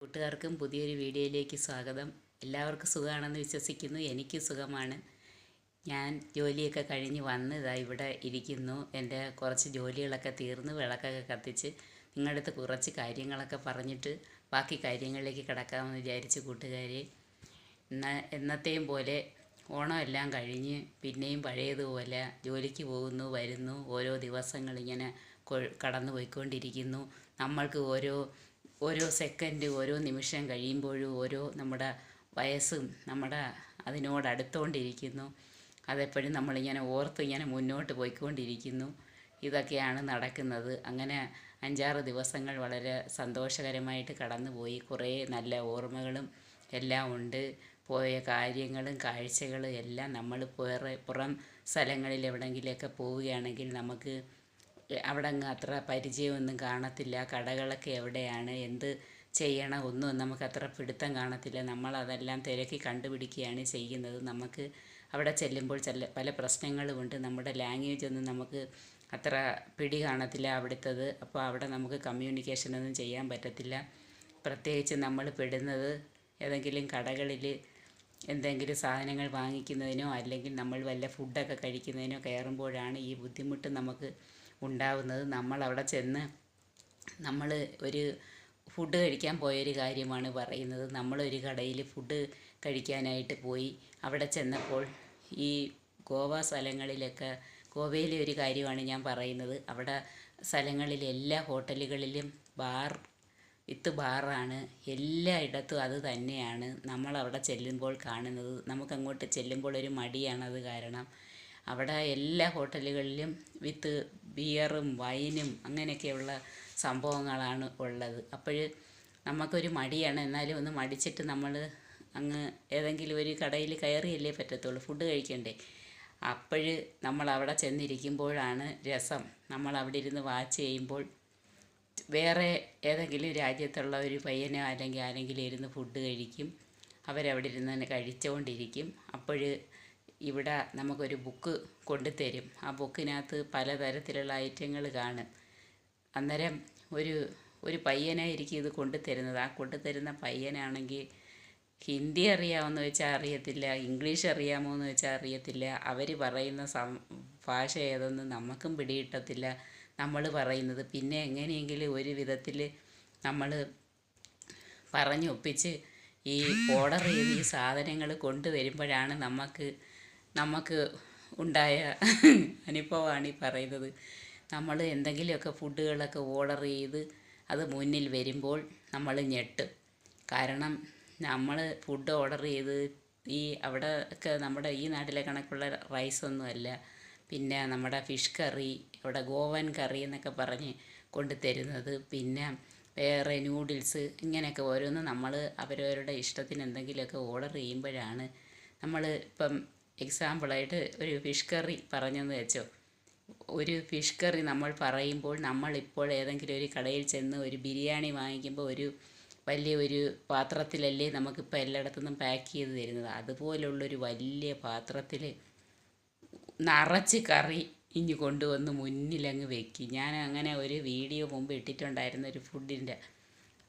കൂട്ടുകാർക്കും പുതിയൊരു വീഡിയോയിലേക്ക് സ്വാഗതം. എല്ലാവർക്കും സുഖമാണെന്ന് വിശ്വസിക്കുന്നു. എനിക്ക് സുഖമാണ്. ഞാൻ ജോലിയൊക്കെ കഴിഞ്ഞ് വന്ന് ഇതാ ഇവിടെ ഇരിക്കുന്നു. എൻ്റെ കുറച്ച് ജോലികളൊക്കെ തീർന്ന് വിളക്കൊക്കെ കത്തിച്ച് നിങ്ങളുടെ അടുത്ത് കുറച്ച് കാര്യങ്ങളൊക്കെ പറഞ്ഞിട്ട് ബാക്കി കാര്യങ്ങളിലേക്ക് കിടക്കാമെന്ന് വിചാരിച്ച് കൂട്ടുകാരെ. എന്നത്തെയും പോലെ ഓണമെല്ലാം കഴിഞ്ഞ് പിന്നെയും പഴയതുപോലെ ജോലിക്ക് പോകുന്നു വരുന്നു. ഓരോ ദിവസങ്ങളിങ്ങനെ കടന്നു പോയിക്കൊണ്ടിരിക്കുന്നു. നമ്മൾക്ക് ഓരോ സെക്കൻഡ് ഓരോ നിമിഷം കഴിയുമ്പോഴും നമ്മുടെ വയസ്സും അതിനോടടുത്തുകൊണ്ടിരിക്കുന്നു. അതെപ്പോഴും നമ്മളിങ്ങനെ ഇങ്ങനെ മുന്നോട്ട് പോയിക്കൊണ്ടിരിക്കുന്നു. ഇതൊക്കെയാണ് നടക്കുന്നത്. അങ്ങനെ 5-6 ദിവസങ്ങൾ വളരെ സന്തോഷകരമായിട്ട് കടന്നുപോയി. കുറേ നല്ല ഓർമ്മകളും എല്ലാം ഉണ്ട്. പോയ കാര്യങ്ങളും കാഴ്ചകളും എല്ലാം നമ്മൾ പുറം സ്ഥലങ്ങളിൽ എവിടെയെങ്കിലുമൊക്കെ പോവുകയാണെങ്കിൽ നമുക്ക് അവിടെ അങ്ങ് അത്ര പരിചയമൊന്നും കാണത്തില്ല. കടകളൊക്കെ എവിടെയാണ്, എന്ത് ചെയ്യണം ഒന്നും നമുക്കത്ര പിടുത്തം കാണത്തില്ല. നമ്മളതെല്ലാം തിരക്കി കണ്ടുപിടിക്കുകയാണ് ചെയ്യുന്നത്. നമുക്ക് അവിടെ ചെല്ലുമ്പോൾ പല പ്രശ്നങ്ങളുമുണ്ട്. നമ്മുടെ ലാംഗ്വേജ് ഒന്നും നമുക്ക് അത്ര പിടി കാണത്തില്ല അവിടുത്തത്. അപ്പോൾ അവിടെ നമുക്ക് കമ്മ്യൂണിക്കേഷനൊന്നും ചെയ്യാൻ പറ്റത്തില്ല. പ്രത്യേകിച്ച് നമ്മൾ പെടുന്നത് ഏതെങ്കിലും കടകളിൽ എന്തെങ്കിലും സാധനങ്ങൾ വാങ്ങിക്കുന്നതിനോ അല്ലെങ്കിൽ നമ്മൾ വല്ല ഫുഡൊക്കെ കഴിക്കുന്നതിനോ കയറുമ്പോഴാണ് ഈ ബുദ്ധിമുട്ട് നമുക്ക് ഉണ്ടാവുന്നത്. നമ്മളവിടെ ചെന്ന് നമ്മൾ ഒരു ഫുഡ് കഴിക്കാൻ പോയൊരു കാര്യമാണ് പറയുന്നത്. നമ്മളൊരു കടയിൽ ഫുഡ് കഴിക്കാനായിട്ട് പോയി. അവിടെ ചെന്നപ്പോൾ ഈ ഗോവയിലെ ഒരു കാര്യമാണ് ഞാൻ പറയുന്നത്. അവിടെ എല്ലാ ഹോട്ടലുകളിലും ബാറാണ്. എല്ലായിടത്തും അത് തന്നെയാണ് നമ്മളവിടെ ചെല്ലുമ്പോൾ കാണുന്നത്. നമുക്കങ്ങോട്ട് ചെല്ലുമ്പോൾ ഒരു മടിയാണത് കാരണം. അവിടെ എല്ലാ ഹോട്ടലുകളിലും ബിയറും വൈനും അങ്ങനെയൊക്കെയുള്ള സംഭവങ്ങളാണ് ഉള്ളത്. അപ്പോൾ നമുക്കൊരു മടിയാണ്. എന്നാലും ഒന്ന് മടിച്ചിട്ട് നമ്മൾ അങ്ങ് ഏതെങ്കിലും ഒരു കടയിൽ കയറിയല്ലേ പറ്റത്തുള്ളൂ, ഫുഡ് കഴിക്കണ്ടേ. അപ്പോൾ നമ്മളവിടെ ചെന്നിരിക്കുമ്പോഴാണ് രസം. നമ്മളവിടെ ഇരുന്ന് വാച്ച് ചെയ്യുമ്പോൾ വേറെ ഏതെങ്കിലും രാജ്യത്തുള്ള ഒരു പയ്യനോ അല്ലെങ്കിൽ ആരെങ്കിലും ഇരുന്ന് ഫുഡ് കഴിക്കും. അവരവിടെ ഇരുന്ന് തന്നെ കഴിച്ചുകൊണ്ടിരിക്കും. അപ്പോൾ ഇവിടെ നമുക്കൊരു ബുക്ക് കൊണ്ടുതരും. ആ ബുക്കിനകത്ത് പലതരത്തിലുള്ള ഐറ്റങ്ങൾ കാണും. അന്നേരം ഒരു പയ്യനായിരിക്കും ഇത് കൊണ്ടുതരുന്നത്. ആ കൊണ്ടുതരുന്ന പയ്യനാണെങ്കിൽ ഹിന്ദി അറിയാമെന്ന് വെച്ചാൽ അറിയത്തില്ല, ഇംഗ്ലീഷ് അറിയാമോ എന്ന് വെച്ചാൽ അറിയത്തില്ല. അവർ പറയുന്ന ഭാഷ ഏതൊന്നും നമുക്കും പിടികിട്ടത്തില്ല നമ്മൾ പറയുന്നത്. പിന്നെ എങ്ങനെയെങ്കിലും ഒരു വിധത്തിൽ നമ്മൾ പറഞ്ഞൊപ്പിച്ച് ഈ ഓർഡർ ചെയ്ത് ഈ സാധനങ്ങൾ കൊണ്ടുവരുമ്പോഴാണ് നമുക്ക് ഉണ്ടായ അനുഭവമാണ് ഈ പറയുന്നത്. നമ്മൾ എന്തെങ്കിലുമൊക്കെ ഫുഡുകളൊക്കെ ഓർഡർ ചെയ്ത് അത് മുന്നിൽ വരുമ്പോൾ നമ്മൾ ഞെട്ടും. കാരണം നമ്മൾ ഫുഡ് ഓർഡർ ചെയ്ത് അവിടെ ഒക്കെ നമ്മുടെ ഈ നാട്ടിലെ കണക്കുള്ള റൈസൊന്നുമല്ല. പിന്നെ നമ്മുടെ ഫിഷ് കറി, അവിടെ ഗോവൻ കറി എന്നൊക്കെ പറഞ്ഞ് കൊണ്ടുതരുന്നത്. പിന്നെ വേറെ നൂഡിൽസ്, ഇങ്ങനെയൊക്കെ ഓരോന്ന് നമ്മൾ അവരവരുടെ ഇഷ്ടത്തിന് എന്തെങ്കിലുമൊക്കെ ഓർഡർ ചെയ്യുമ്പോഴാണ് നമ്മൾ ഇപ്പം എക്സാമ്പിളായിട്ട് ഒരു ഫിഷ് കറി പറഞ്ഞെന്ന് വെച്ചോ. ഒരു ഫിഷ് കറി നമ്മൾ പറയുമ്പോൾ നമ്മളിപ്പോൾ ഏതെങ്കിലും ഒരു കടയിൽ ചെന്ന് ഒരു ബിരിയാണി വാങ്ങിക്കുമ്പോൾ വലിയൊരു പാത്രത്തിലല്ലേ നമുക്കിപ്പോൾ എല്ലായിടത്തുനിന്നും പാക്ക് ചെയ്ത് തരുന്നത്. അതുപോലുള്ളൊരു വലിയ പാത്രത്തിൽ നിറച്ച് കറി ഇനി കൊണ്ടുവന്ന് മുന്നിലങ്ങ് വെക്കും. ഞാൻ അങ്ങനെ ഒരു വീഡിയോ മുമ്പ് ഇട്ടിട്ടുണ്ടായിരുന്ന ഒരു ഫുഡിൻ്റെ,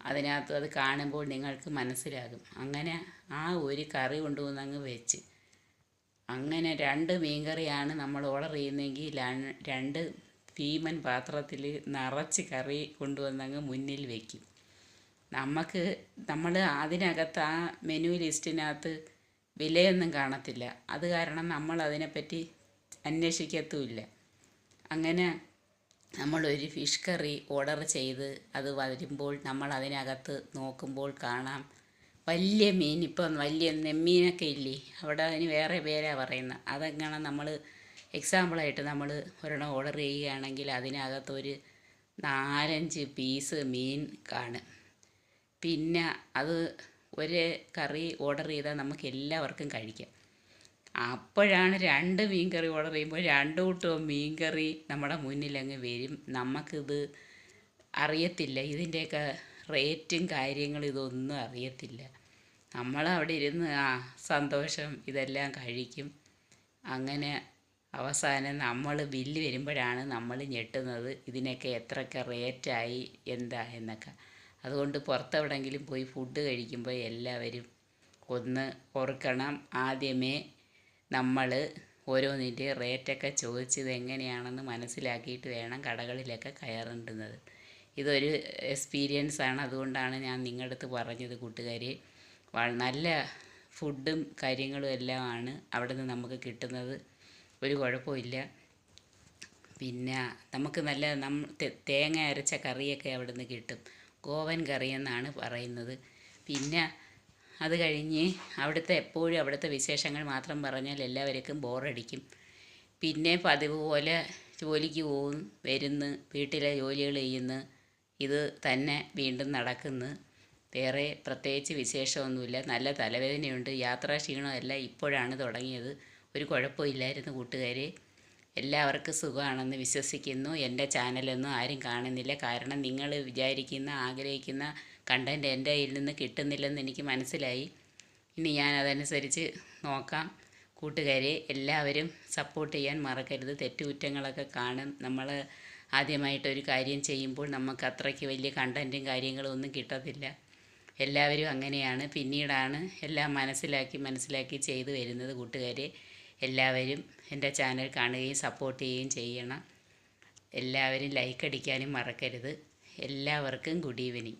അതിനകത്ത് അത് കാണുമ്പോൾ നിങ്ങൾക്ക് മനസ്സിലാകും. അങ്ങനെ ആ ഒരു കറി കൊണ്ടുവന്നങ്ങ് വെച്ച്, അങ്ങനെ 2 മീൻകറിയാണ് നമ്മൾ ഓർഡർ ചെയ്യുന്നതെങ്കിൽ 2 ഭീമൻ പാത്രത്തിൽ നിറച്ച് കറി കൊണ്ടുവന്നങ്ങ് മുന്നിൽ വയ്ക്കും. നമ്മൾ അതിനകത്ത് ആ മെനു ലിസ്റ്റിനകത്ത് വിലയൊന്നും കാണത്തില്ല. അത് കാരണം നമ്മൾ അതിനെപ്പറ്റി അന്വേഷിക്കത്തുമില്ല. അങ്ങനെ നമ്മളൊരു ഫിഷ് കറി ഓർഡർ ചെയ്ത് അത് വരുമ്പോൾ നമ്മൾ അതിനകത്ത് നോക്കുമ്പോൾ കാണാം വലിയ മീൻ. ഇപ്പം വലിയ നെമ്മീനൊക്കെ ഇല്ലേ, അവിടെ അതിന് വേറെ പേരാണ് പറയുന്നത്. അതെങ്ങനെ നമ്മൾ എക്സാമ്പിളായിട്ട് നമ്മൾ ഒരെണ്ണം ഓർഡർ ചെയ്യുകയാണെങ്കിൽ അതിനകത്തൊരു 4-5 പീസ് മീൻ കാണും. പിന്നെ അത് ഒരു കറി ഓർഡർ ചെയ്താൽ നമുക്ക് എല്ലാവർക്കും കഴിക്കാം. അപ്പോഴാണ് 2 മീൻ കറി ഓർഡർ ചെയ്യുമ്പോൾ 2 കൂട്ടവും മീൻ കറി നമ്മുടെ മുന്നിലങ്ങ് വരും. നമുക്കിത് അറിയത്തില്ല, ഇതിൻ്റെയൊക്കെ റേറ്റും കാര്യങ്ങളും ഇതൊന്നും അറിയത്തില്ല. നമ്മളവിടെ ഇരുന്ന് സന്തോഷം ഇതെല്ലാം കഴിക്കും. അങ്ങനെ അവസാനം നമ്മൾ ബില്ല് വരുമ്പോഴാണ് നമ്മൾ ഞെട്ടുന്നത്, ഇതിനൊക്കെ എത്രയൊക്കെ റേറ്റായി എന്താ എന്നൊക്കെ. അതുകൊണ്ട് പുറത്തെവിടെയെങ്കിലും പോയി ഫുഡ് കഴിക്കുമ്പോൾ എല്ലാവരും ഒന്ന് ഓർക്കണം, ആദ്യമേ നമ്മൾ ഓരോന്നിൻ്റെ റേറ്റൊക്കെ ചോദിച്ചത് എങ്ങനെയാണെന്ന് മനസ്സിലാക്കിയിട്ട് വേണം കടകളിലൊക്കെ കയറേണ്ടുന്നത്. ഇതൊരു എക്സ്പീരിയൻസ് ആണ്, അതുകൊണ്ടാണ് ഞാൻ നിങ്ങളുടെ അടുത്ത് പറഞ്ഞത് കൂട്ടുകാരെ. നല്ല ഫുഡും കാര്യങ്ങളും എല്ലാമാണ് അവിടെ നിന്ന് നമുക്ക് കിട്ടുന്നത്, ഒരു കുഴപ്പമില്ല. പിന്നെ നമുക്ക് നല്ല തേങ്ങ അരച്ച കറിയൊക്കെ അവിടെ നിന്ന് കിട്ടും, ഗോവൻ കറി എന്നാണ് പറയുന്നത്. പിന്നെ അത് കഴിഞ്ഞ് എപ്പോഴും അവിടുത്തെ വിശേഷങ്ങൾ മാത്രം പറഞ്ഞാൽ എല്ലാവർക്കും ബോറടിക്കും. പിന്നെ പതിവ് പോലെ ജോലിക്ക് പോകും, വരുന്നു, വീട്ടിലെ ജോലികൾ ചെയ്യുന്നു, ഇത് തന്നെ വീണ്ടും നടക്കുന്നു. വേറെ പ്രത്യേകിച്ച് വിശേഷമൊന്നുമില്ല. നല്ല തലവേദനയുണ്ട്, യാത്രാ ക്ഷീണമല്ല ഇപ്പോഴാണ് തുടങ്ങിയത്. ഒരു കുഴപ്പമില്ലായിരുന്നു കൂട്ടുകാരെ. എല്ലാവർക്കും സുഖമാണെന്ന് വിശ്വസിക്കുന്നു. എൻ്റെ ചാനലൊന്നും ആരും കാണുന്നില്ല, കാരണം നിങ്ങൾ വിചാരിക്കുന്ന ആഗ്രഹിക്കുന്ന കണ്ടൻറ്റ് എൻ്റെ കയ്യിൽ നിന്ന് കിട്ടുന്നില്ലെന്ന് എനിക്ക് മനസ്സിലായി. ഇനി ഞാൻ അതനുസരിച്ച് നോക്കാം. കൂട്ടുകാരെ, എല്ലാവരും സപ്പോർട്ട് ചെയ്യാൻ മറക്കരുത്. തെറ്റുകുറ്റങ്ങളൊക്കെ കാണും. നമ്മൾ ആദ്യമായിട്ടൊരു കാര്യം ചെയ്യുമ്പോൾ നമുക്ക് അത്രയ്ക്ക് വലിയ കണ്ടൻറ്റും കാര്യങ്ങളും ഒന്നും കിട്ടത്തില്ല. എല്ലാവരും അങ്ങനെയാണ്, പിന്നീടാണ് എല്ലാം മനസ്സിലാക്കി ചെയ്തു വരുന്നത്. കൂട്ടുകാരെ, എല്ലാവരും എൻ്റെ ചാനൽ കാണുകയും സപ്പോർട്ട് ചെയ്യുകയും ചെയ്യണം. എല്ലാവരും ലൈക്ക് അടിക്കാനും മറക്കരുത്. എല്ലാവർക്കും ഗുഡ് ഈവനിങ്.